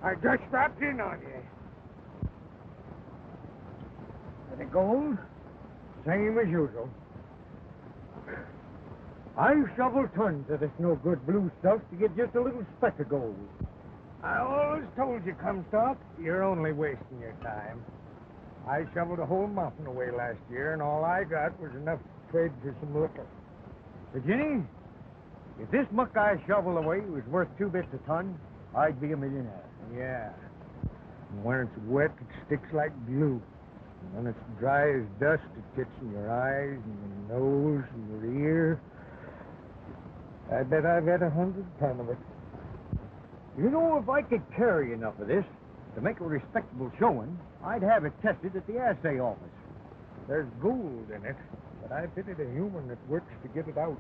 I just strapped in on you. And the gold, same as usual. I shoveled tons of this no-good blue stuff to get just a little speck of gold. I always told you, Comstock, you're only wasting your time. I shoveled a whole mountain away last year, and all I got was enough to trade for some liquor. Virginia, if this muck I shoveled away was worth 2 bits a ton, I'd be a millionaire. Yeah. And when it's wet, it sticks like glue. And when it's dry as dust, it gets in your eyes and your nose and your ear. I bet I've had 100 ton of it. You know, if I could carry enough of this to make a respectable showing, I'd have it tested at the assay office. There's gold in it, but I fitted a human that works to get it out.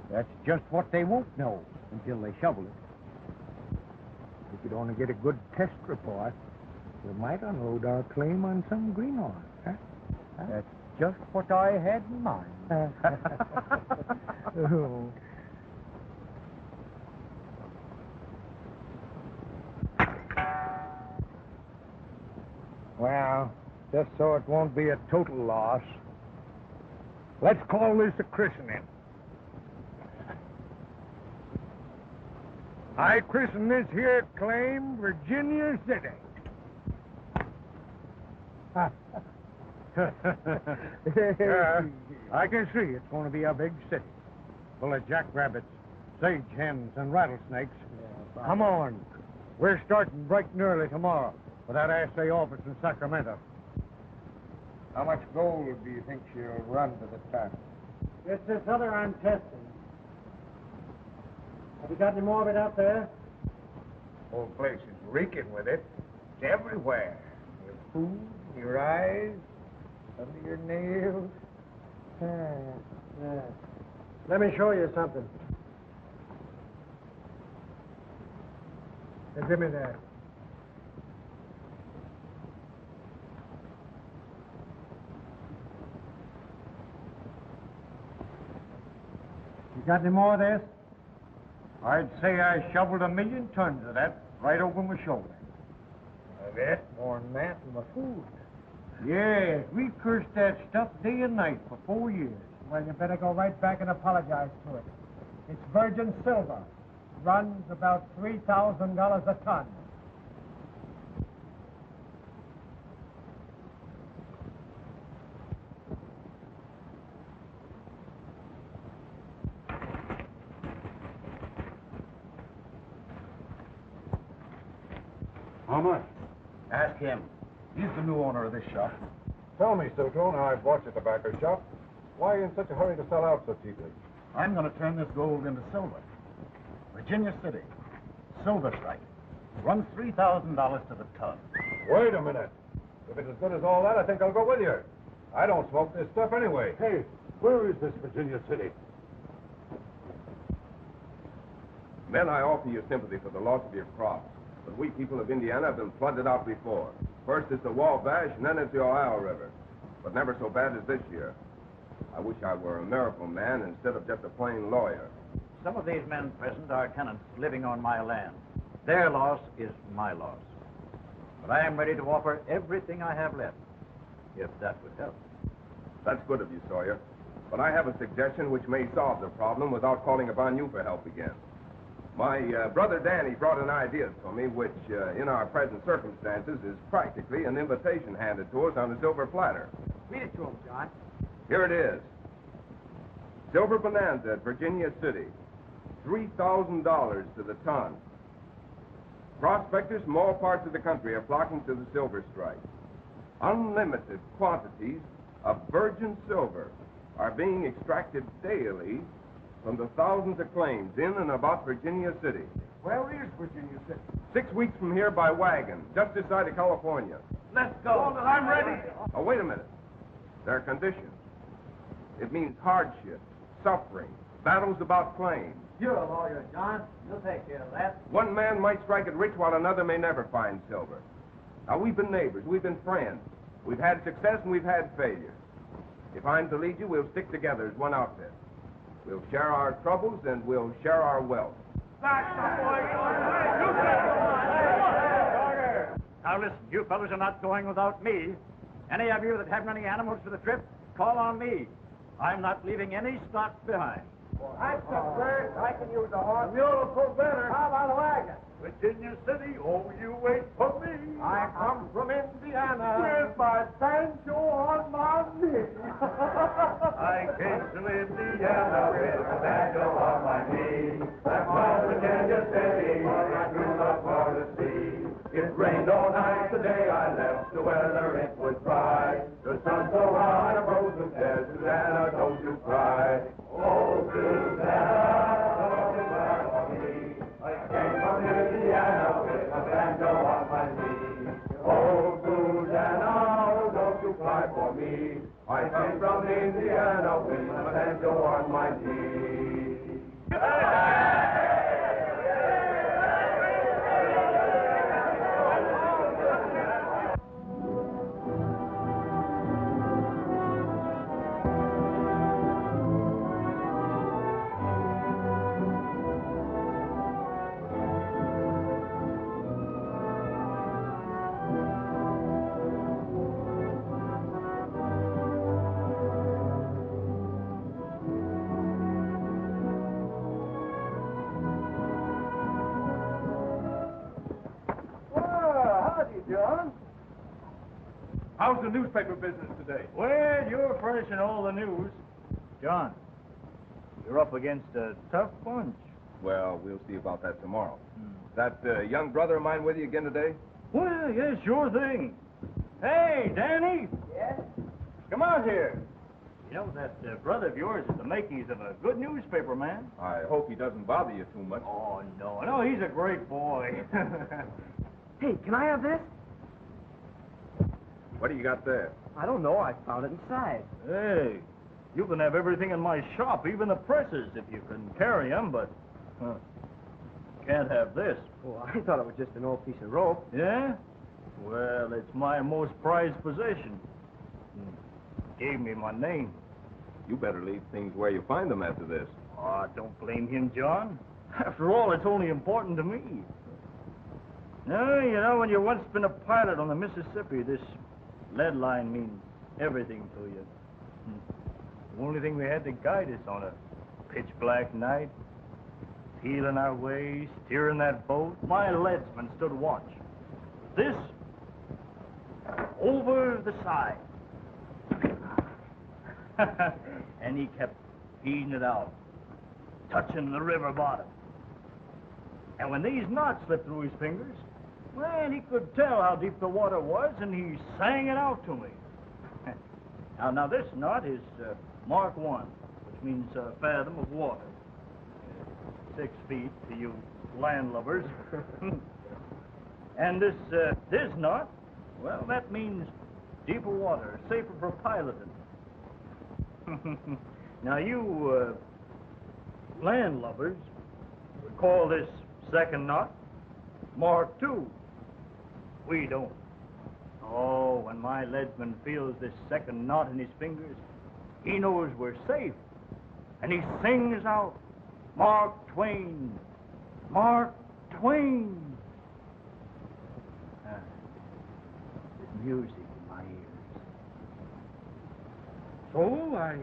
That's just what they won't know until they shovel it. If we could only get a good test report, we might unload our claim on some greenhorn. Huh? That's just what I had in mind. Oh. Well, just so it won't be a total loss, let's call this a christening. I christen this here claim Virginia City. Yeah, I can see it's going to be a big city, full of jackrabbits, sage hens, and rattlesnakes. Yeah, come on. We're starting bright and early tomorrow for that assay office in Sacramento. How much gold do you think she'll run to the ton? It's this other I'm testing. Have you got any more of it out there? Whole place is reeking with it. It's everywhere. Your food, your eyes, under your nails. Yeah. Let me show you something. Here, give me that. You got any more of this? I'd say I shoveled 1,000,000 tons of that right over my shoulder. I bet more than that in my food. Yes, we cursed that stuff day and night for 4 years. Well, you better go right back and apologize to it. It's virgin silver. Runs about $3,000 a ton. How much? Ask him. He's the new owner of this shop. Tell me, Silco, now I've bought your tobacco shop. Why are you in such a hurry to sell out so cheaply? I'm going to turn this gold into silver. Virginia City. Silver strike. Runs $3,000 to the ton. Wait a minute. If it's as good as all that, I think I'll go with you. I don't smoke this stuff anyway. Hey, where is this Virginia City? Men, I offer you sympathy for the loss of your crops. But we people of Indiana have been flooded out before. First it's the Wabash, and then it's the Ohio River. But never so bad as this year. I wish I were a miracle man instead of just a plain lawyer. Some of these men present are tenants living on my land. Their loss is my loss. But I am ready to offer everything I have left, if that would help. That's good of you, Sawyer. But I have a suggestion which may solve the problem without calling upon you for help again. My brother Danny brought an idea to me which, in our present circumstances, is practically an invitation handed to us on a silver platter. Read it to him, John. Here it is. Silver bonanza at Virginia City. $3,000 to the ton. Prospectors from all parts of the country are flocking to the silver strike. Unlimited quantities of virgin silver are being extracted daily from the thousands of claims in and about Virginia City. Where is Virginia City? 6 weeks from here by wagon, just this side of California. Let's go. I'm ready. Oh, wait a minute. There are conditions. It means hardship, suffering, battles about claims. You're a lawyer, John. You'll take care of that. One man might strike it rich while another may never find silver. Now, we've been neighbors, we've been friends. We've had success and we've had failure. If I'm to lead you, we'll stick together as one outfit. We'll share our troubles and we'll share our wealth. That's the boy. You said Now, listen, you fellows are not going without me. Any of you that haven't any animals for the trip, call on me. I'm not leaving any stock behind. Well, that's a bird. I can use a horse. The mule will pull better. How about a wagon? Virginia City, oh, you wait for me. I come from Indiana. With my banjo on my knee. I came to Indiana with a banjo on my knee. That's my Virginia City, I grew up for the sea. It rained all night the day I left, the weather it was dry. The sun so hot, I frozen said, Susanna, don't you cry. Oh, Susanna, don't you cry for me. I came from Indiana with a banjo on my knee. Oh, Susanna, don't you cry for me. I came from Indiana with a banjo on my knee. How's the newspaper business today? Well, you're furnishing all the news. John, you're up against a tough bunch. Well, we'll see about that tomorrow. That young brother of mine with you again today? Well, yeah, sure thing. Hey, Danny. Yes? Come out here. You know, that brother of yours is the makings of a good newspaper, man. I hope he doesn't bother you too much. Oh, no, he's a great boy. Hey, can I have this? What do you got there? I don't know. I found it inside. Hey, you can have everything in my shop, even the presses, if you can carry them, but can't have this. Oh, I thought it was just an old piece of rope. Yeah? Well, it's my most prized possession. Gave me my name. You better leave things where you find them after this. Oh, don't blame him, John. After all, it's only important to me. No, you know, when you've once been a pilot on the Mississippi, this lead line means everything to you. The only thing we had to guide us on a pitch-black night, peeling our way, steering that boat, my leadsman stood watch. This, over the side. And he kept feeding it out, touching the river bottom. And when these knots slipped through his fingers, well, he could tell how deep the water was, and he sang it out to me. Now this knot is Mark 1, which means a fathom of water. 6 feet to you landlubbers. And this knot, well, that means deeper water, safer for piloting. Now, you landlubbers would call this second knot Mark 2. We don't. Oh, when my leadsman feels this second knot in his fingers, he knows we're safe. And he sings out, Mark Twain, Mark Twain. There's music in my ears. So I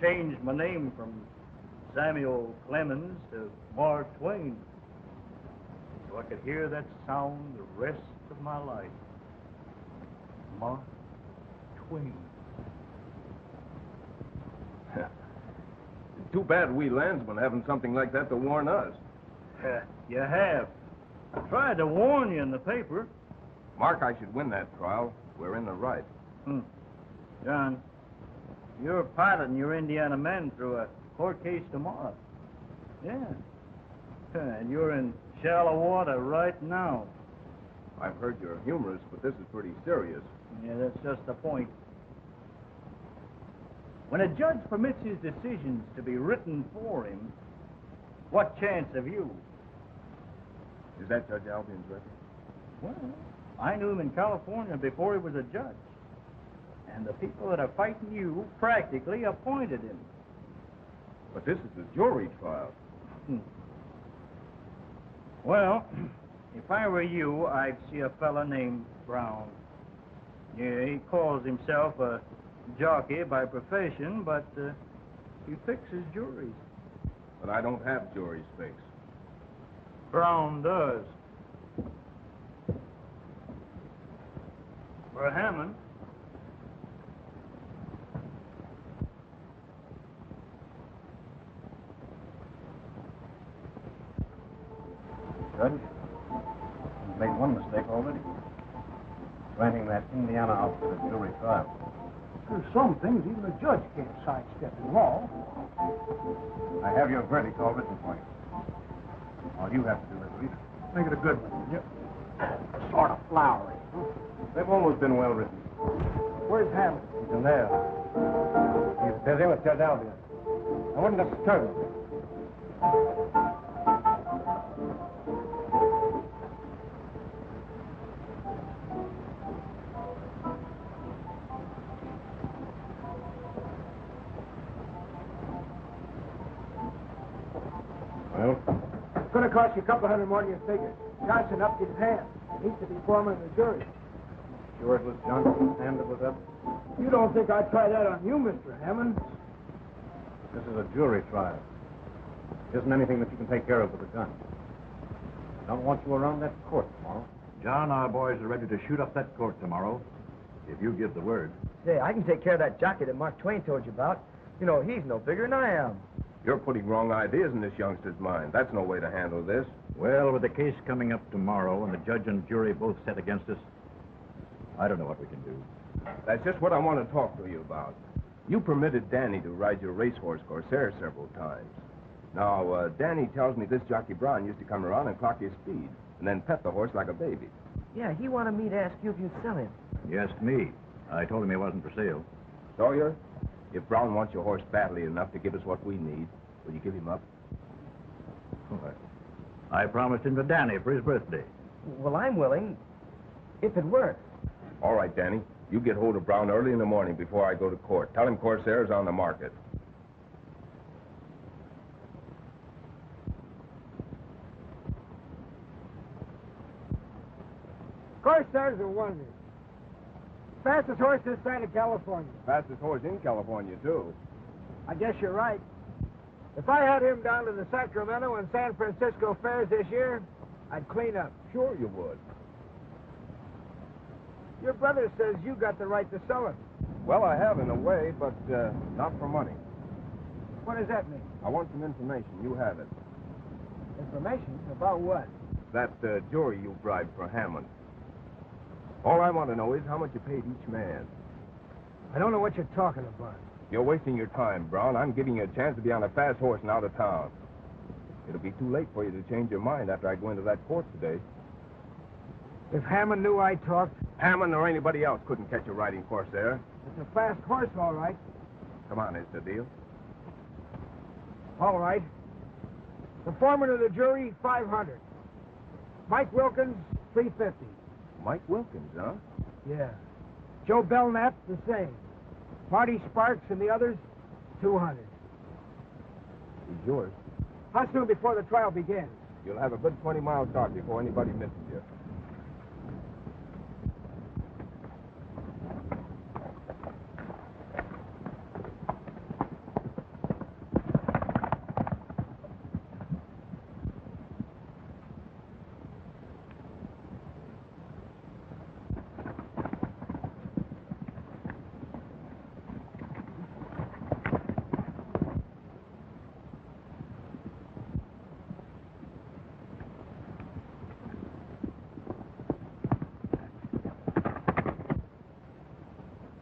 changed my name from Samuel Clemens to Mark Twain, so I could hear that sound the rest of my life. Mark Twain. Too bad we landsmen haven't something like that to warn us. You have. I tried to warn you in the paper. Mark, I should win that trial. We're in the right. John, you're piloting your Indiana men through a court case tomorrow. Yeah. And you're in shallow water right now. I've heard you're humorous, but this is pretty serious. Yeah, that's just the point. When a judge permits his decisions to be written for him, what chance have you? Is that Judge Albion's record? Well, I knew him in California before he was a judge. And the people that are fighting you practically appointed him. But this is a jury trial. Well, If I were you, I'd see a fella named Brown. Yeah, he calls himself a jockey by profession, but he fixes juries. But I don't have juries fixed. Brown does. For Hammond. Judge, you've made one mistake already. Granting that Indiana outfit a jury trial. There's some things even a judge can't sidestep in law. I have your verdict all written for you. All you have to do is read it. Make it a good one, will you? Sort of flowery. They've always been well written. Where's Hammond? He's in there. He's busy with Judge Albion. I wouldn't disturb him. Well? It's going to cost you a couple hundred more than you figured. Johnson upped his hand. He needs to be foreman of the jury. Sure it was Johnson's hand that was up? You don't think I'd try that on you, Mr. Hammond? This is a jury trial. It isn't anything that you can take care of with a gun. I don't want you around that court tomorrow. John, our boys are ready to shoot up that court tomorrow, if you give the word. Say, I can take care of that jockey that Mark Twain told you about. You know, he's no bigger than I am. You're putting wrong ideas in this youngster's mind. That's no way to handle this. Well, with the case coming up tomorrow and the judge and jury both set against us, I don't know what we can do. That's just what I want to talk to you about. You permitted Danny to ride your racehorse Corsair several times. Now, Danny tells me this jockey Brown used to come around and clock his speed and then pet the horse like a baby. Yeah, he wanted me to ask you if you'd sell him. You asked me. I told him he wasn't for sale. Sawyer, if Brown wants your horse badly enough to give us what we need, will you give him up? I promised him to Danny for his birthday. Well, I'm willing, if it works. All right, Danny. You get hold of Brown early in the morning before I go to court. Tell him Corsair's on the market. Corsair's a wonder. Fastest horse this side of California. Fastest horse in California, too. I guess you're right. If I had him down to the Sacramento and San Francisco fairs this year, I'd clean up. Sure you would. Your brother says you got the right to sell him. Well, I have in a way, but not for money. What does that mean? I want some information. You have it. Information? About what? That jury you bribed for Hammond. All I want to know is how much you paid each man. I don't know what you're talking about. You're wasting your time, Brown. I'm giving you a chance to be on a fast horse and out of town. It'll be too late for you to change your mind after I go into that court today. If Hammond knew I talked... Hammond or anybody else couldn't catch you riding Corsair. It's a fast horse, all right. Come on, is the deal? All right. The foreman of the jury, $500. Mike Wilkins, $350. Mike Wilkins, huh? Yeah. Joe Belknap, the same. Marty Sparks and the others, $200. He's yours. How soon before the trial begins? You'll have a good 20-mile start before anybody misses you.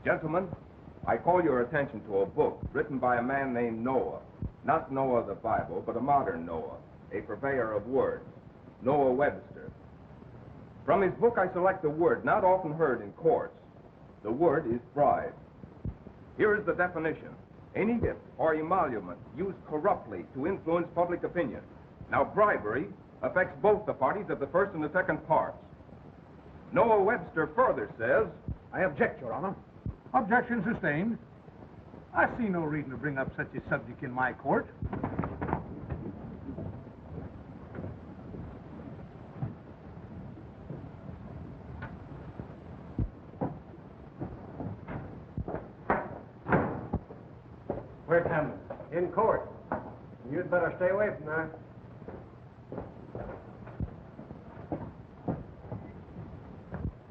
Gentlemen, I call your attention to a book written by a man named Noah. Not Noah the Bible, but a modern Noah, a purveyor of words, Noah Webster. From his book, I select a word not often heard in courts. The word is bribe. Here is the definition. Any gift or emolument used corruptly to influence public opinion. Now, bribery affects both the parties of the first and the second parts. Noah Webster further says, I object, Your Honor. Objection sustained. I see no reason to bring up such a subject in my court. Where's Hammond? In court. You'd better stay away from there.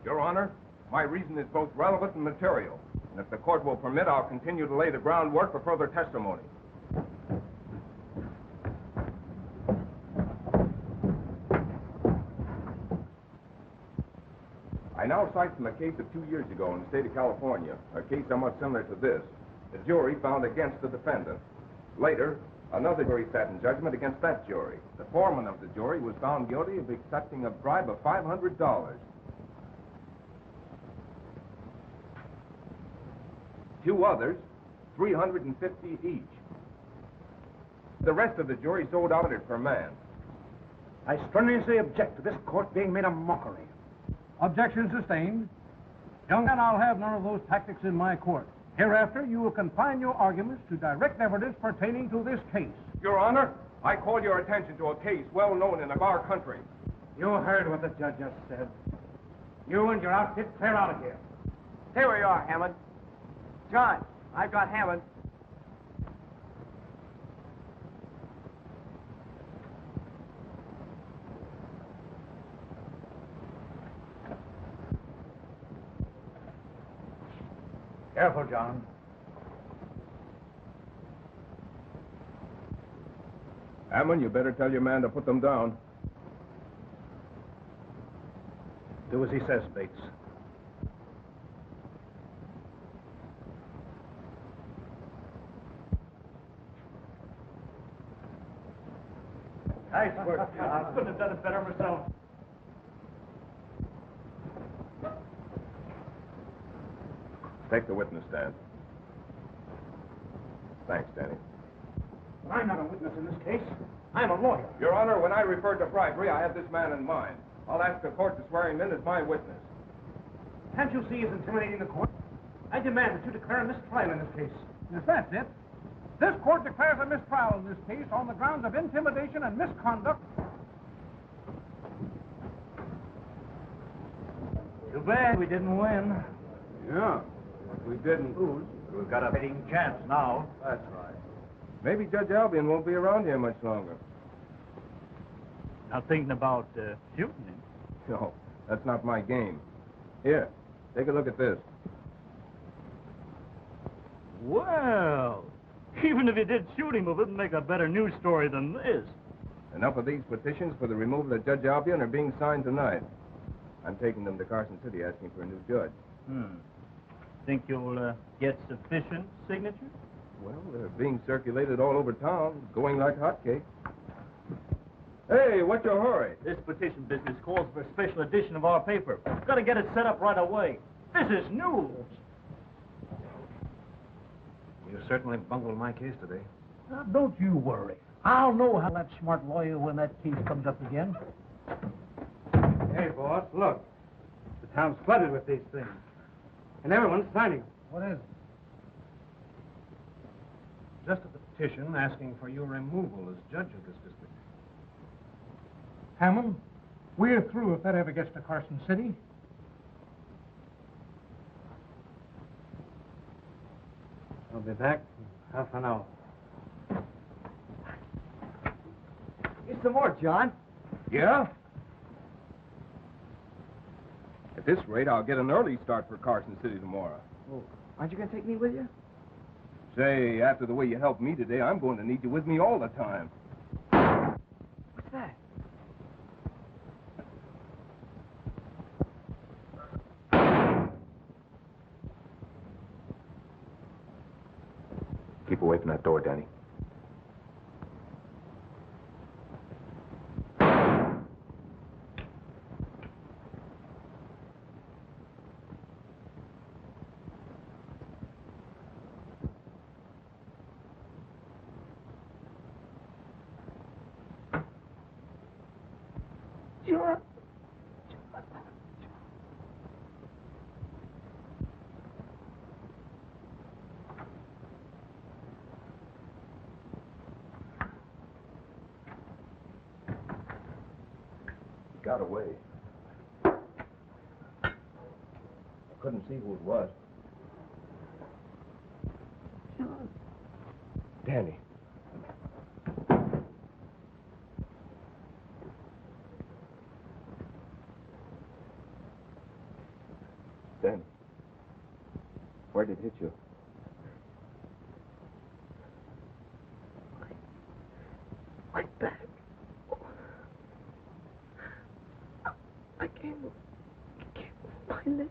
Your Honor, my reason is both relevant and material. And if the court will permit, I'll continue to lay the groundwork for further testimony. I now cite from a case of 2 years ago in the state of California, a case somewhat similar to this. The jury found against the defendant. Later, another jury sat in judgment against that jury. The foreman of the jury was found guilty of accepting a bribe of $500. 2 others, $350 each. The rest of the jury sold out it per man. I strenuously object to this court being made a mockery. Objection sustained. Young man, I'll have none of those tactics in my court. Hereafter, you will confine your arguments to direct evidence pertaining to this case. Your Honor, I call your attention to a case well known in our country. You heard what the judge just said. You and your outfit clear out of here. Here we are, Hammond. John, I've got Hammond. Careful, John. Hammond, you better tell your man to put them down. Do as he says, Bates. Nice work, John. I couldn't have done it better myself. Take the witness stand. Thanks, Danny. I'm not a witness in this case. I'm a lawyer. Your Honor, when I referred to bribery, I had this man in mind. I'll ask the court to swear him in as my witness. Can't you see he's intimidating the court? I demand that you declare a mistrial in this case. Yes, that's it. This court declares a mistrial in this case on the grounds of intimidation and misconduct. Too bad we didn't win. Yeah, we didn't lose. We've got a fighting chance now. That's right. Maybe Judge Albion won't be around here much longer. Not thinking about shooting him. No, that's not my game. Here, take a look at this. Well, even if you did shoot him, it wouldn't make a better news story than this. Enough of these petitions for the removal of Judge Albion are being signed tonight. I'm taking them to Carson City asking for a new judge. Think you'll get sufficient signatures? Well, they're being circulated all over town, going like hotcakes. Hey, what's your hurry? This petition business calls for a special edition of our paper. Got to get it set up right away. This is news. You certainly bungled my case today. Now, don't you worry. I'll know how that smart lawyer when that case comes up again. Hey, boss, look. The town's flooded with these things. And everyone's signing them. What is it? Just a petition asking for your removal as judge of this district. Hammond, we're through if that ever gets to Carson City. I'll be back in half an hour. Get some more, John. Yeah? At this rate, I'll get an early start for Carson City tomorrow. Oh, aren't you going to take me with you? Say, after the way you helped me today, I'm going to need you with me all the time. What's that? Keep away from that door, Danny. Got away. I couldn't see who it was. Danny. Dan, where did it hit you? My back. I can't move my legs.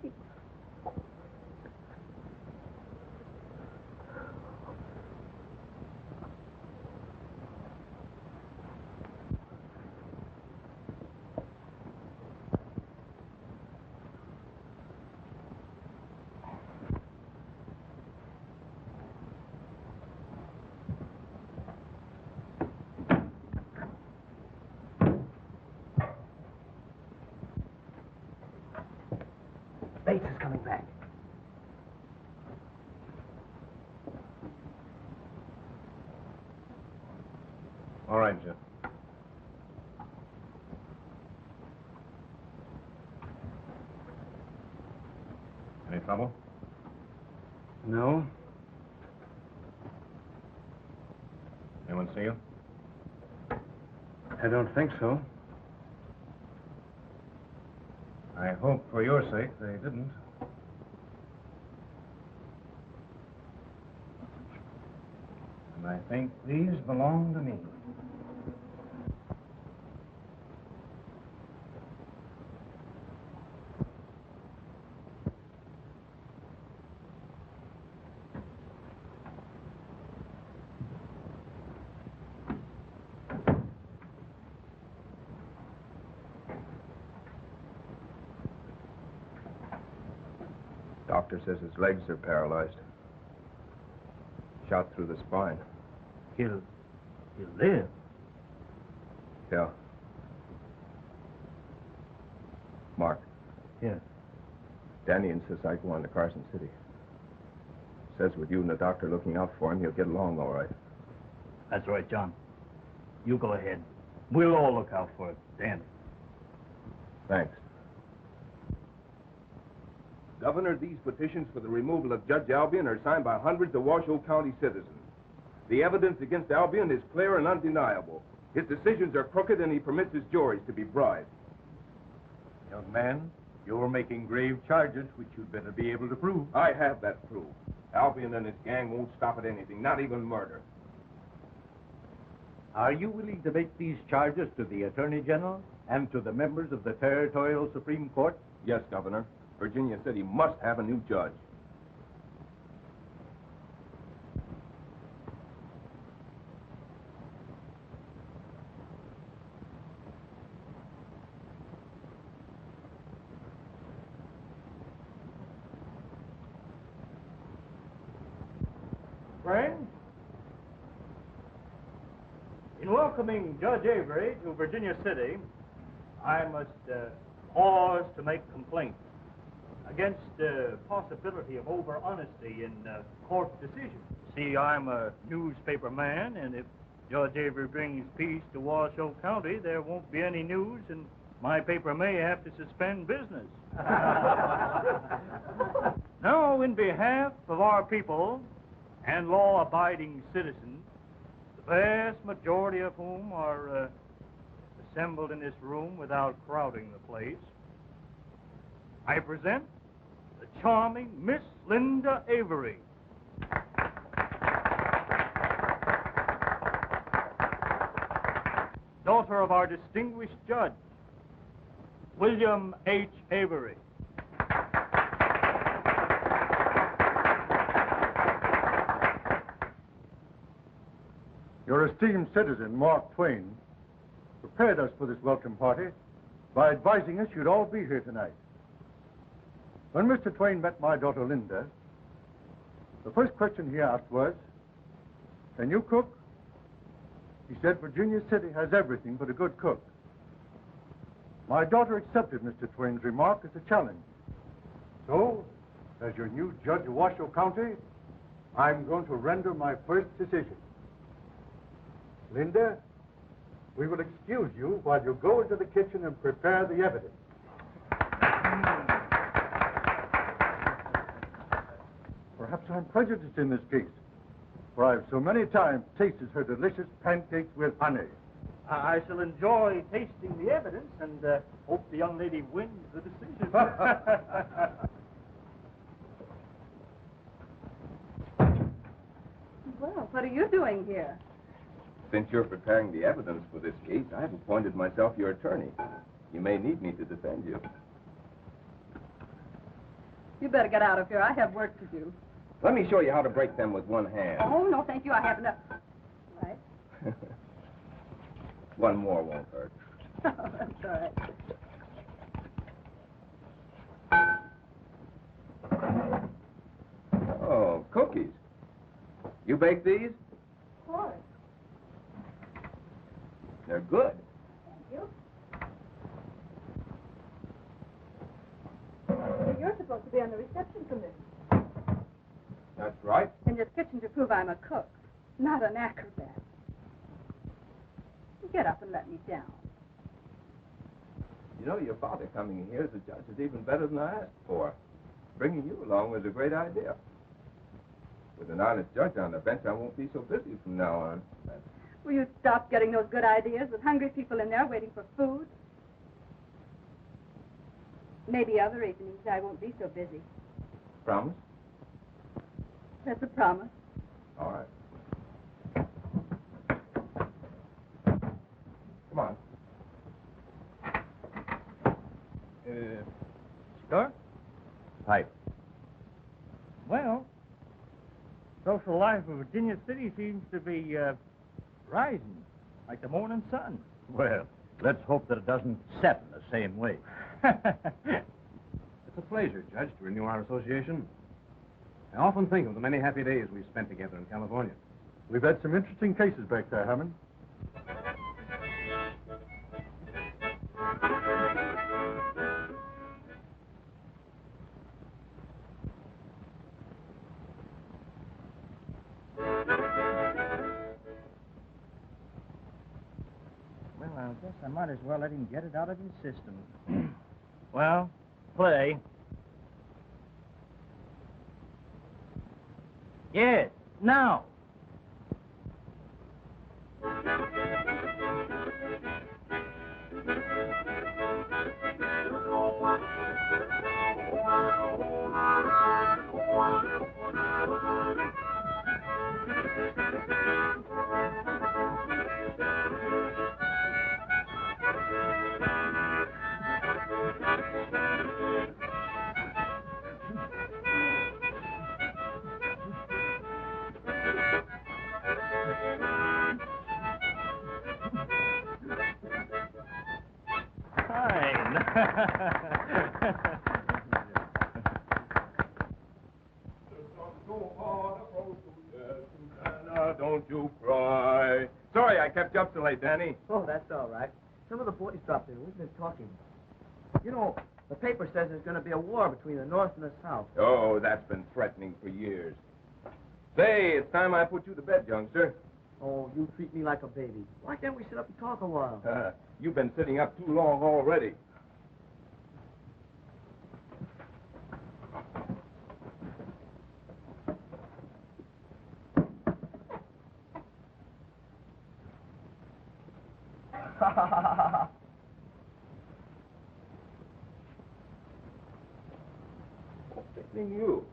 Bates is coming back. All right, Jeff. Any trouble? No. Anyone see you? I don't think so. I hope for your sake they didn't. And I think these belong to me. Doctor says his legs are paralyzed. Shot through the spine. He'll live. Yeah. Mark. Yes. Danny insists I go on to Carson City. Says with you and the doctor looking out for him, he'll get along all right. That's right, John. You go ahead. We'll all look out for it, Danny. Thanks. Governor, these petitions for the removal of Judge Albion are signed by hundreds of Washoe County citizens. The evidence against Albion is clear and undeniable. His decisions are crooked, and he permits his juries to be bribed. Young man, you're making grave charges which you'd better be able to prove. I have that proof. Albion and his gang won't stop at anything, not even murder. Are you willing to make these charges to the Attorney General and to the members of the Territorial Supreme Court? Yes, Governor. Virginia City must have a new judge. Friends, in welcoming Judge Avery to Virginia City, I must pause to make complaint against the possibility of over-honesty in court decisions. See, I'm a newspaper man, and if Judge Avery brings peace to Washoe County, there won't be any news, and my paper may have to suspend business. Now, in behalf of our people and law-abiding citizens, the vast majority of whom are assembled in this room without crowding the place, I present the charming Miss Linda Avery. Daughter of our distinguished judge, William H. Avery. Your esteemed citizen, Mark Twain, prepared us for this welcome party by advising us you'd all be here tonight. When Mr. Twain met my daughter Linda, the first question he asked was, "Can you cook?" He said Virginia City has everything but a good cook. My daughter accepted Mr. Twain's remark as a challenge. So, as your new judge of Washoe County, I'm going to render my first decision. Linda, we will excuse you while you go into the kitchen and prepare the evidence. Perhaps I'm prejudiced in this case, for I've so many times tasted her delicious pancakes with honey. I shall enjoy tasting the evidence and hope the young lady wins the decision. Well, what are you doing here? Since you're preparing the evidence for this case, I've appointed myself your attorney. You may need me to defend you. You better get out of here. I have work to do. Let me show you how to break them with one hand. Oh, no, thank you. I have enough. Right. One more won't hurt. Oh, that's all right. Oh, cookies. You bake these? Of course. They're good. Thank you. You're supposed to be on the reception committee. That's right. In this kitchen to prove I'm a cook, not an acrobat. Get up and let me down. You know, your father coming here as a judge is even better than I asked for. Bringing you along was a great idea. With an honest judge on the bench, I won't be so busy from now on. Will you stop getting those good ideas with hungry people in there waiting for food? Maybe other evenings I won't be so busy. Promise? That's a promise. All right. Come on. Cigar? Pipe. Well, social life of Virginia City seems to be rising like the morning sun. Well, let's hope that it doesn't set in the same way. It's a pleasure, Judge, to renew our association. I often think of the many happy days we spent together in California. We've had some interesting cases back there, Hammond. Well, I guess I might as well let him get it out of his system. Well, play. Yes, now. Don't you cry. Sorry I kept you up so late, Danny. Oh, that's all right. Some of the boys dropped in. We've been talking. You know, the paper says there's going to be a war between the North and the South. Oh, that's been threatening for years. Say, it's time I put you to bed, youngster. Oh, you treat me like a baby. Why can't we sit up and talk a while? You've been sitting up too long already. What's fixing you?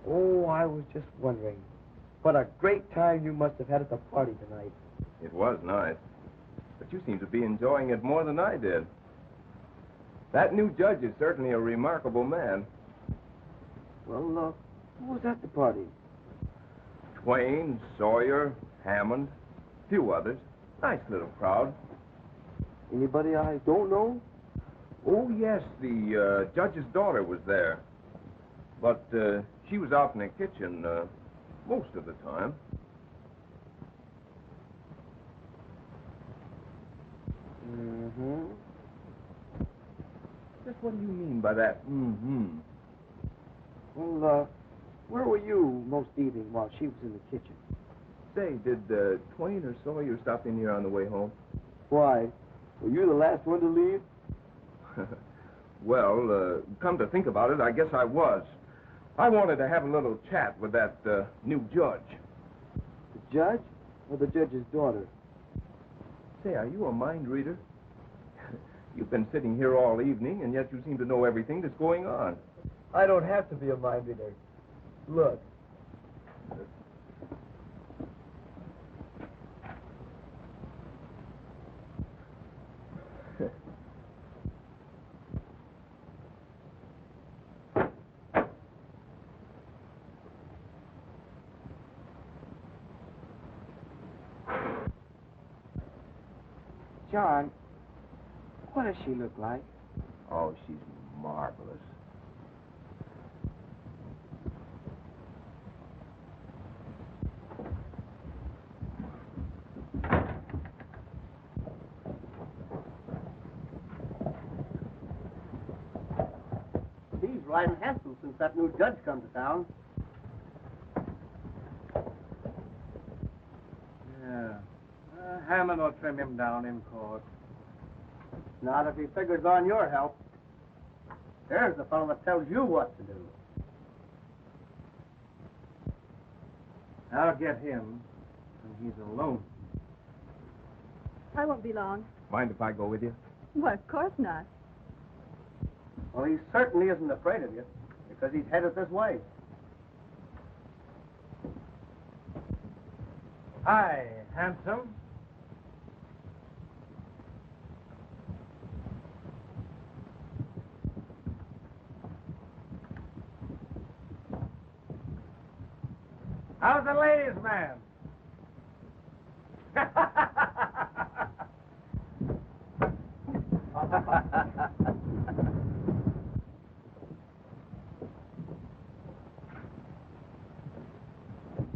Oh, I was just wondering. What a great time you must have had at the party tonight. It was nice. But you seem to be enjoying it more than I did. That new judge is certainly a remarkable man. Well, who was at the party? Twain, Sawyer, Hammond, a few others. Nice little crowd. Anybody I don't know? Oh, yes, the judge's daughter was there. But she was out in the kitchen most of the time. Mm-hmm. Just what do you mean by that, mm-hmm? Well, where were you most evening while she was in the kitchen? Say, did Twain or Sawyer stop in here on the way home? Why? Were you the last one to leave? Well, come to think about it, I guess I was. I wanted to have a little chat with that new judge. The judge? Or the judge's daughter? Say, are you a mind reader? You've been sitting here all evening, and yet you seem to know everything that's going on. I don't have to be a mind reader. Look. John, what does she look like? Oh, she's marvelous. He's riding handsome since that new judge come to town. Yeah. Hammond will trim him down in court. Not if he figures on your help. There's the fellow that tells you what to do. I'll get him when he's alone. I won't be long. Mind if I go with you? Well, of course not. Well, he certainly isn't afraid of you, because he's headed this way. Hi, handsome. How's the ladies, man?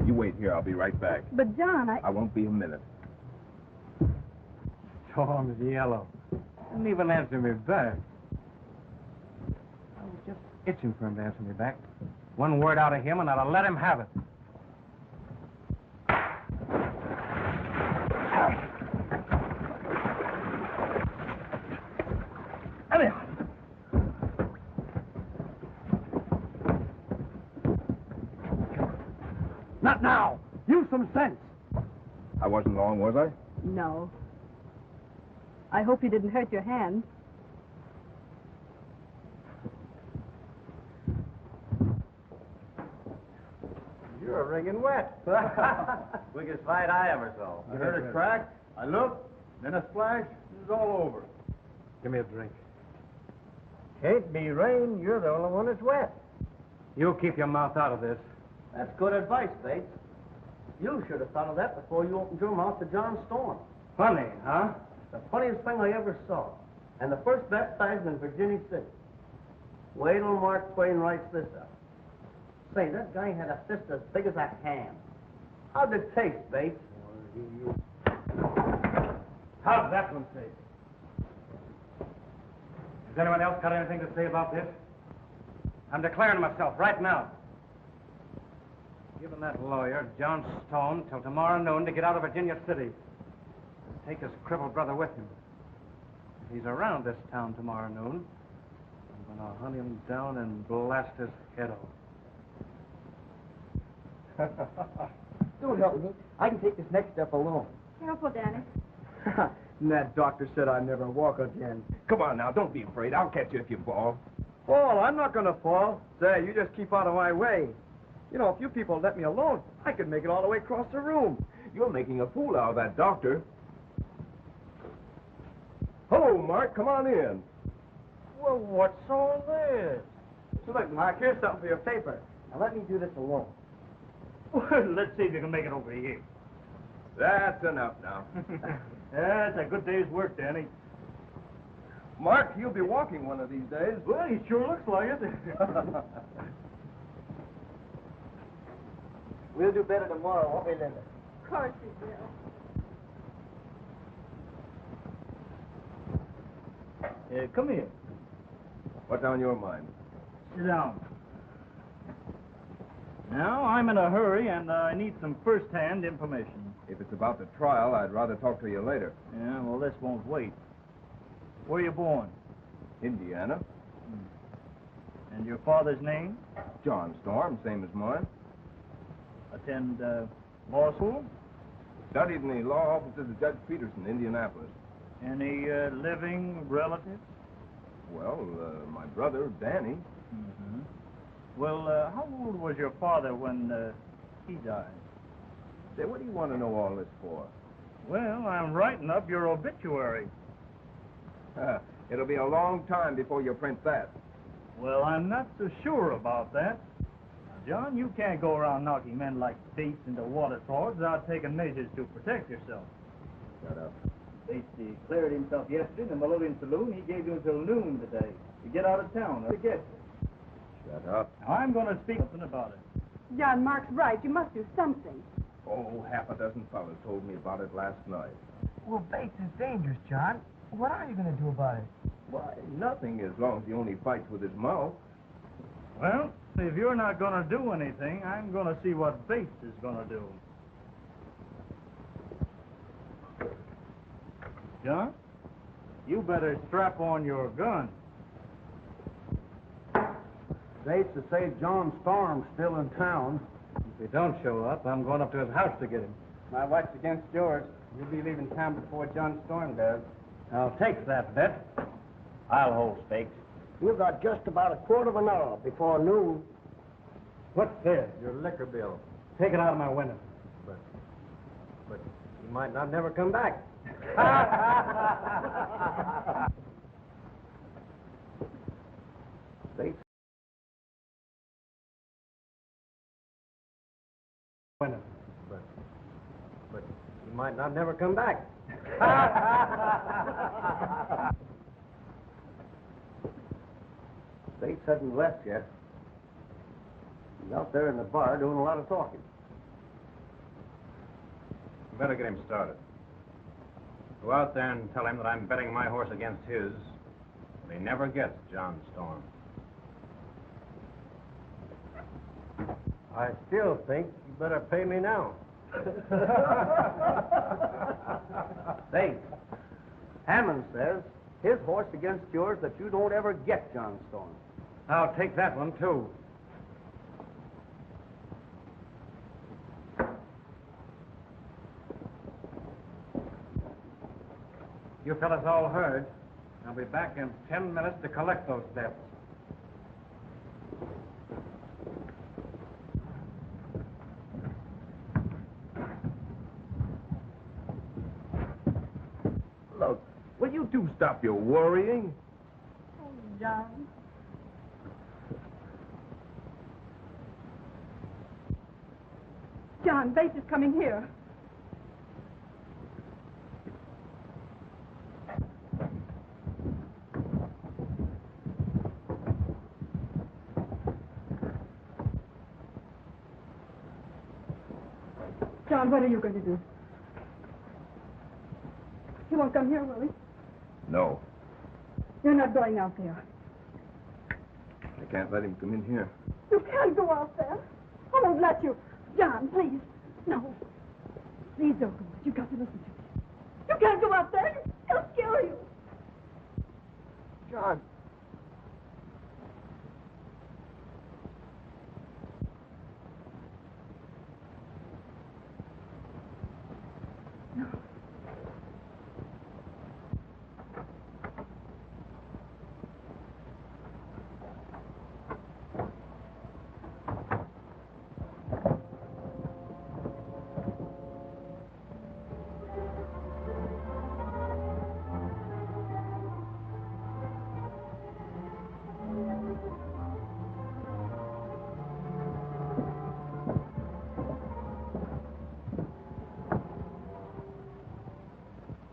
You wait here. I'll be right back. But, John, I won't be a minute. Tom's yellow. Didn't even answer me back. I was just itching for him to answer me back. One word out of him, and I'd have let him have it. Not now. Use some sense. I wasn't long, was I? No. I hope you didn't hurt your hand. You're wringing wet. Quickest fight I ever saw. You heard it crack? I looked, then a splash, it was all over. Give me a drink. Can't be rain. You're the only one that's wet. You keep your mouth out of this. That's good advice, Bates. You should have thought of that before you opened your mouth to John Storm. Funny, huh? The funniest thing I ever saw. And the first baptized in Virginia City. Wait till Mark Twain writes this up. Say, that guy had a fist as big as a ham. How'd it taste, Bates? How's that one taste? Has anyone else got anything to say about this? I'm declaring myself right now. Giving that lawyer, John Stone, till tomorrow noon to get out of Virginia City. Take his crippled brother with him. If he's around this town tomorrow noon, I'm going to hunt him down and blast his head off. Don't help me. I can take this next step alone. Careful, Danny. And that doctor said I'd never walk again. Come on now, don't be afraid. I'll catch you if you fall. Fall? I'm not going to fall. Say, you just keep out of my way. You know, if you people let me alone, I could make it all the way across the room. You're making a fool out of that doctor. Hello, Mark. Come on in. Well, what's all this? So look, Mark, here's something for your paper. Now let me do this alone. Well, let's see if you can make it over here. That's enough now. That's a good day's work, Danny. Mark, you'll be walking one of these days. Well, he sure looks like it. We'll do better tomorrow, won't we, Linda? Of course you will. Come here. What's on your mind? Sit down. Now, I'm in a hurry, and I need some first-hand information. If it's about the trial, I'd rather talk to you later. Yeah, well, this won't wait. Where you born? Indiana. And your father's name? John Storm, same as mine. Attend law school? Studied in the law offices of Judge Peterson, Indianapolis. Any living relatives? Well, my brother, Danny. Mm-hmm. Well, how old was your father when he died? Say, what do you want to know all this for? Well, I'm writing up your obituary. It'll be a long time before you print that. Well, I'm not so sure about that. John, you can't go around knocking men like Bates into water troughs without taking measures to protect yourself. Shut up. Bates declared himself yesterday in the Melodeon Saloon. He gave you until noon today to get out of town or to get you. Shut up. Now, I'm going to speak something about it. John, Mark's right. You must do something. Oh, half a dozen fellas told me about it last night. Well, Bates is dangerous, John. What are you going to do about it? Why, nothing as long as he only fights with his mouth. Well, if you're not going to do anything, I'm going to see what Bates is going to do. John, you better strap on your gun. Bates to say John Storm's still in town. If he don't show up, I'm going up to his house to get him. My wife's against yours. You'll be leaving town before John Storm does. I'll take that bet. I'll hold stakes. You've got just about a quarter of an hour before noon. What's this? Your liquor bill. Take it out of my window. But he might not never come back. Bates. Window. But he might not never come back. Bates hasn't left yet. He's out there in the bar doing a lot of talking. You better get him started. Go out there and tell him that I'm betting my horse against his, but he never gets John Storm. I still think you better pay me now. Bates, Hammond says his horse against yours that you don't ever get John Storm. I'll take that one, too. You fellas all heard. I'll be back in 10 minutes to collect those bets. Look, will you two stop your worrying? Oh, John. John, Bates is coming here. John, what are you going to do? He won't come here, will he? No, You're not going out there. I can't let him come in here. You can't go out there. I won't let you. John, please. No. Please don't go out. You've got to listen to me. You can't go out there. He'll kill you. John.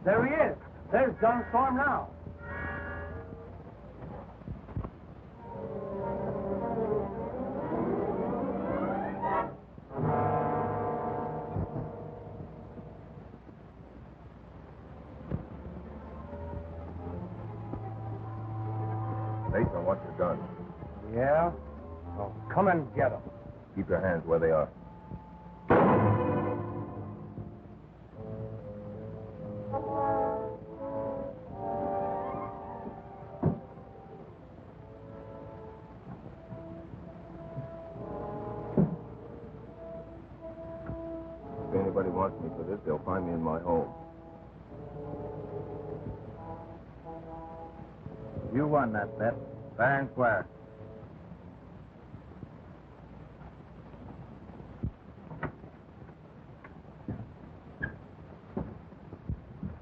There he is. There's John Storm now. Bates, I want your gun. Yeah? Well, come and get him. Keep your hands where they are. wants me for this, they'll find me in my home. You won that bet, fair and square.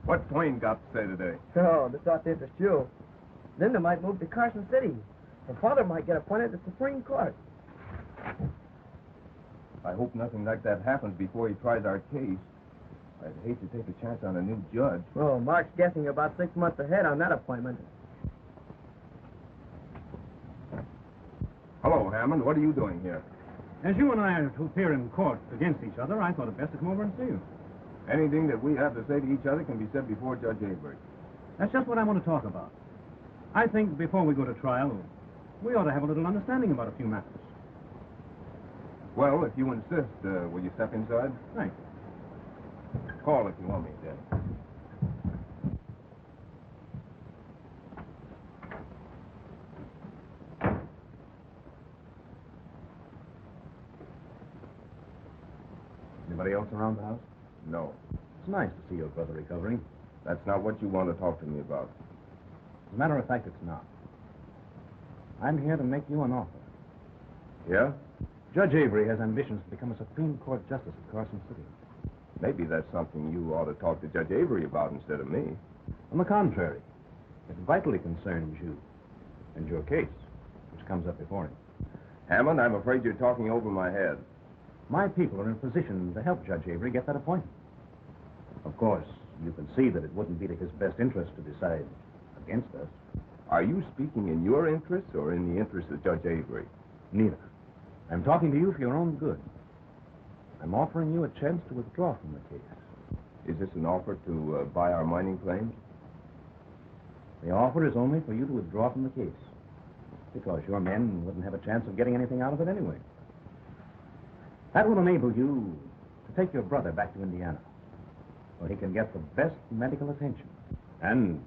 What's Twain got to say today? Oh, this ought to interest you. Linda might move to Carson City. Her father might get appointed to the Supreme Court. I hope nothing like that happens before he tries our case. I'd hate to take a chance on a new judge. Oh, Mark's guessing about 6 months ahead on that appointment. Hello, Hammond. What are you doing here? As you and I are to appear in court against each other, I thought it best to come over and see you. Anything that we have to say to each other can be said before Judge Avery. That's just what I want to talk about. I think before we go to trial, we ought to have a little understanding about a few matters. Well, if you insist, will you step inside? Thanks. Call if you want me, then. Anybody else around the house? No. It's nice to see your brother recovering. That's not what you want to talk to me about. As a matter of fact, it's not. I'm here to make you an offer. Yeah? Judge Avery has ambitions to become a Supreme Court justice of Carson City. Maybe that's something you ought to talk to Judge Avery about instead of me. On the contrary, it vitally concerns you and your case, which comes up before him. Hammond, I'm afraid you're talking over my head. My people are in a position to help Judge Avery get that appointment. Of course, you can see that it wouldn't be to his best interest to decide against us. Are you speaking in your interests or in the interests of Judge Avery? Neither. I'm talking to you for your own good. I'm offering you a chance to withdraw from the case. Is this an offer to buy our mining claims? The offer is only for you to withdraw from the case, because your men wouldn't have a chance of getting anything out of it anyway. That will enable you to take your brother back to Indiana, where he can get the best medical attention. And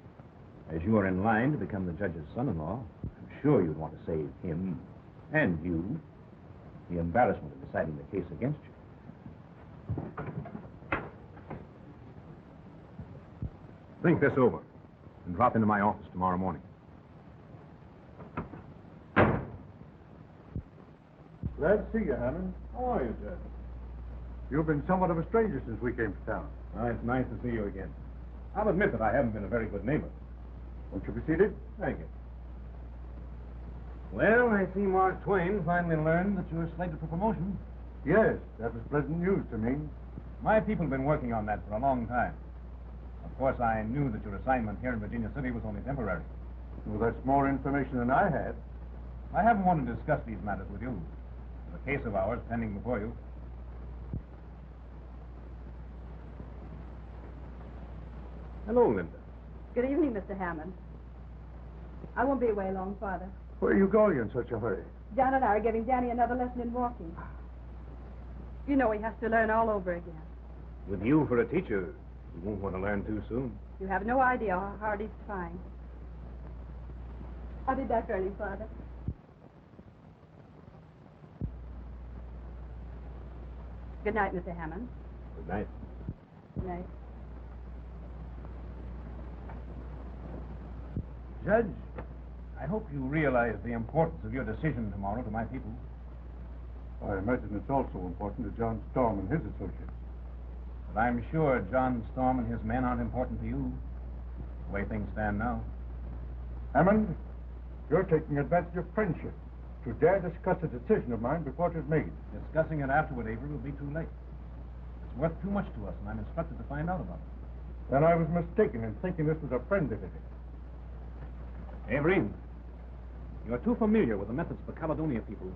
as you are in line to become the judge's son-in-law, I'm sure you'd want to save him and you the embarrassment of deciding the case against you. Think this over and drop into my office tomorrow morning. Glad to see you, Hammond. How are you, Judge? You've been somewhat of a stranger since we came to town. Oh, it's nice to see you again. I'll admit that I haven't been a very good neighbor. Won't you be seated? Thank you. Well, I see Mark Twain finally learned that you're slated for promotion. Yes, that was pleasant news to me. My people have been working on that for a long time. Of course, I knew that your assignment here in Virginia City was only temporary. Well, that's more information than I had. I haven't wanted to discuss these matters with you. There's a case of ours pending before you. Hello, Linda. Good evening, Mr. Hammond. I won't be away long, Father. Where are you going in such a hurry? John and I are giving Danny another lesson in walking. You know he has to learn all over again. With you for a teacher, you won't want to learn too soon. You have no idea how hard he's trying. I'll be back early, Father. Good night, Mr. Hammond. Good night. Good night. Judge, I hope you realize the importance of your decision tomorrow to my people. I imagine it's also important to John Storm and his associates. But I'm sure John Storm and his men aren't important to you, the way things stand now. Hammond, you're taking advantage of friendship to dare discuss a decision of mine before it is made. Discussing it afterward, Avery, will be too late. It's worth too much to us, and I'm instructed to find out about it. Then I was mistaken in thinking this was a friendly visit. Avery, you're too familiar with the methods of the Caledonia people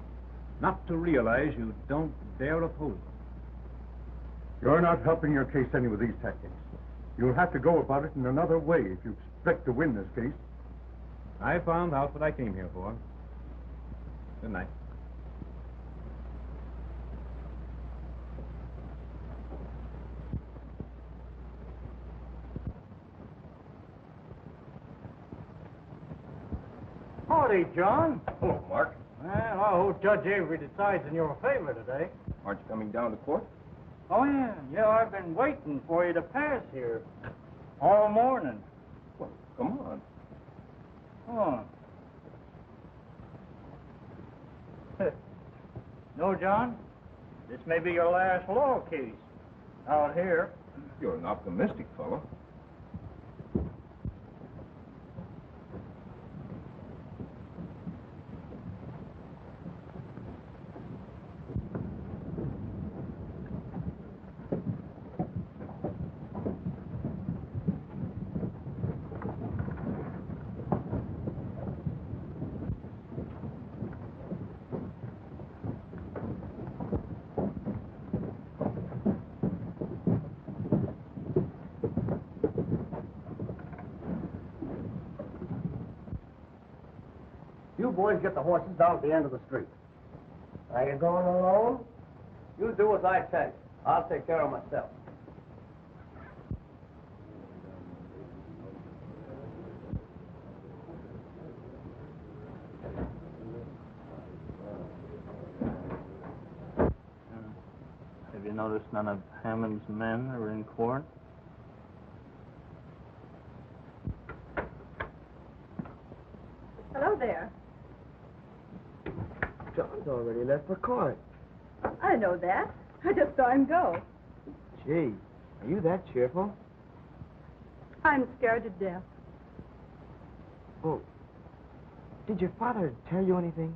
not to realize you don't dare oppose them. You're not helping your case any with these tactics. You'll have to go about it in another way if you expect to win this case. I found out what I came here for. Good night. Howdy, John. Hello, Mark. Well, I hope Judge Avery decides in your favor today. Aren't you coming down to court? Oh, yeah. Yeah, I've been waiting for you to pass here all morning. Well, come on. Oh. No, John. This may be your last law case out here. You're an optimistic fellow. You boys get the horses down at the end of the street. Are you going alone? You do as I tell you. I'll take care of myself. Have you noticed none of Hammond's men are in court? Hello there. John's already left for court. I know that. I just saw him go. Gee, are you that cheerful? I'm scared to death. Oh, did your father tell you anything?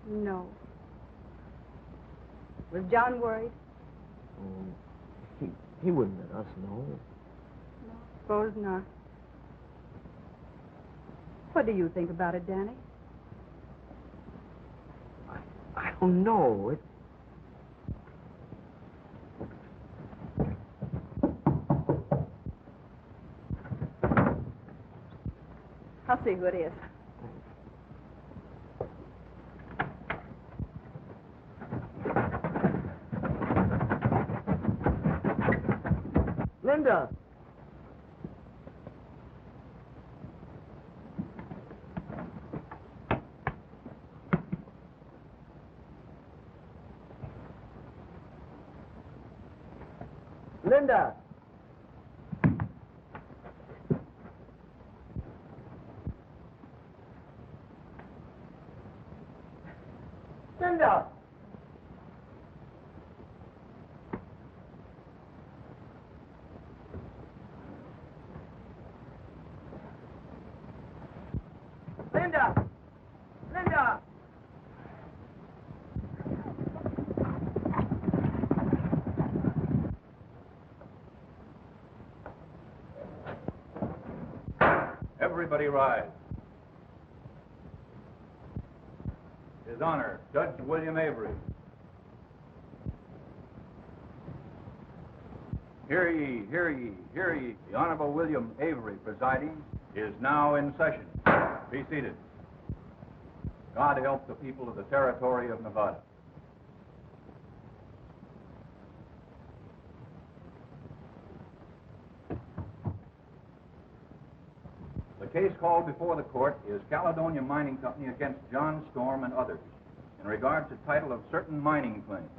No. Was John worried? Oh, he wouldn't let us know. No, suppose not. What do you think about it, Danny? I don't know. I'll see who it is. Linda! Linda! Linda! Linda! Linda! Everybody rise. His Honor, Judge William Avery. Hear ye, hear ye, hear ye. The Honorable William Avery presiding is now in session. Be seated. God help the people of the territory of Nevada. The case called before the court is Caledonia Mining Company against John Storm and others in regard to title of certain mining claims.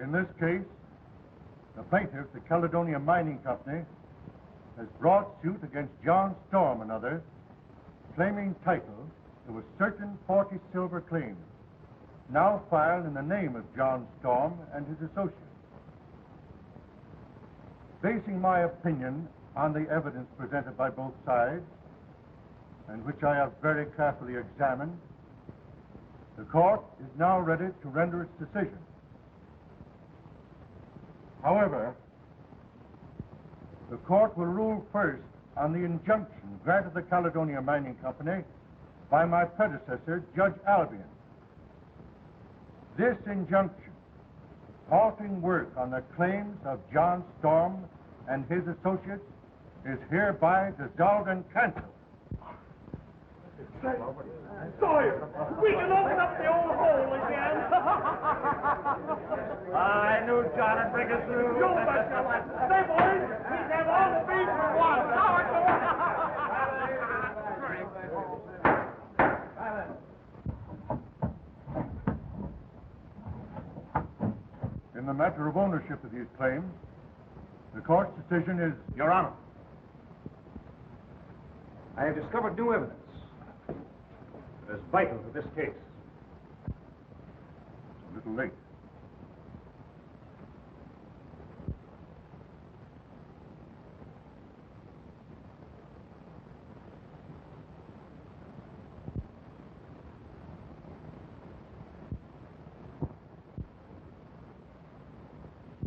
In this case, the plaintiff, the Caledonia Mining Company, has brought suit against John Storm and others, claiming title to a certain 40 silver claim, now filed in the name of John Storm and his associates. Basing my opinion on the evidence presented by both sides, and which I have very carefully examined, the court is now ready to render its decision. However, the court will rule first on the injunction granted the Caledonia Mining Company by my predecessor, Judge Albion. This injunction, halting work on the claims of John Storm and his associates, is hereby dissolved and canceled. Sawyer, we can open up the old hole again. I knew John would bring us through. You bet your life. Say, boys, we can have all the beef for one. In the matter of ownership of these claims, the court's decision is... Your Honor, I have discovered new evidence that is vital to this case. It's a little late.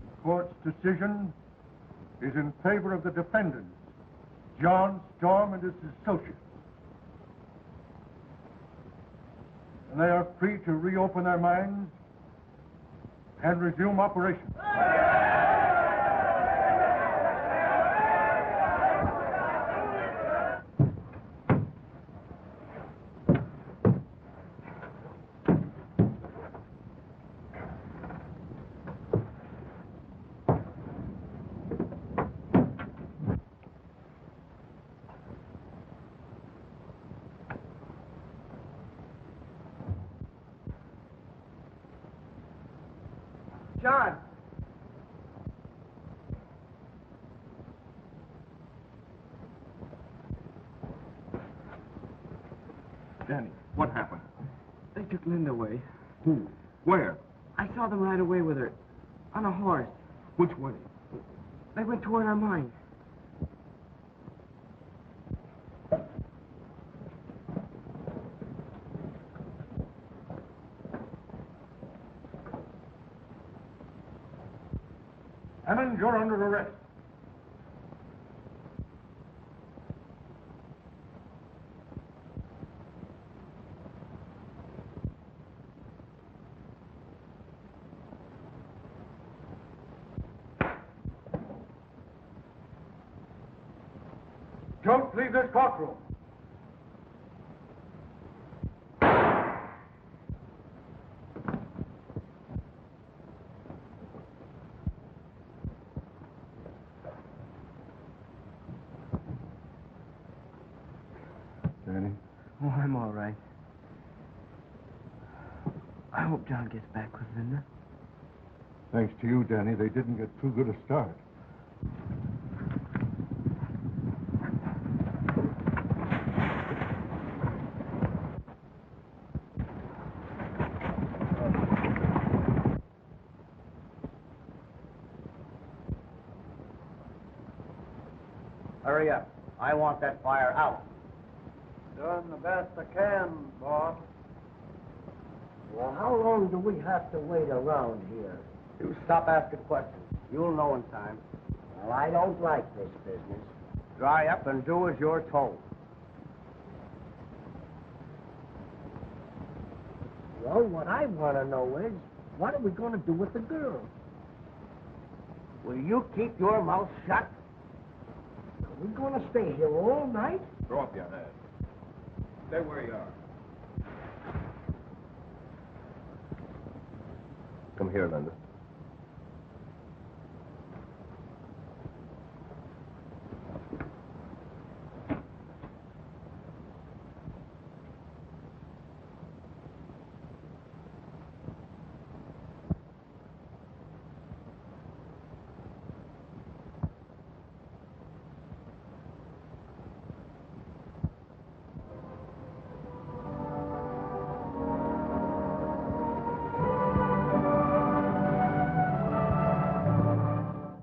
The court's decision is in favor of the defendants, John Storm and his associates. And they are free to reopen their mines and resume operations. John. Danny, what happened? They took Linda away. Who? Where? I saw them ride away with her. On a horse. Which way? They went toward our mine. Hammond, you're under arrest. Don't leave this courtroom. Danny? Oh, I'm all right. I hope John gets back with Linda. Thanks to you, Danny, they didn't get too good a start. Hurry up. I want that fire out. Doing the best I can, boss. Well, how long do we have to wait around here? You stop asking questions. You'll know in time. Well, I don't like this business. Dry up and do as you're told. Well, what I want to know is, what are we going to do with the girl? Will you keep your mouth shut? Are we going to stay here all night? Throw up your head. Stay where you are. Come here, Linda.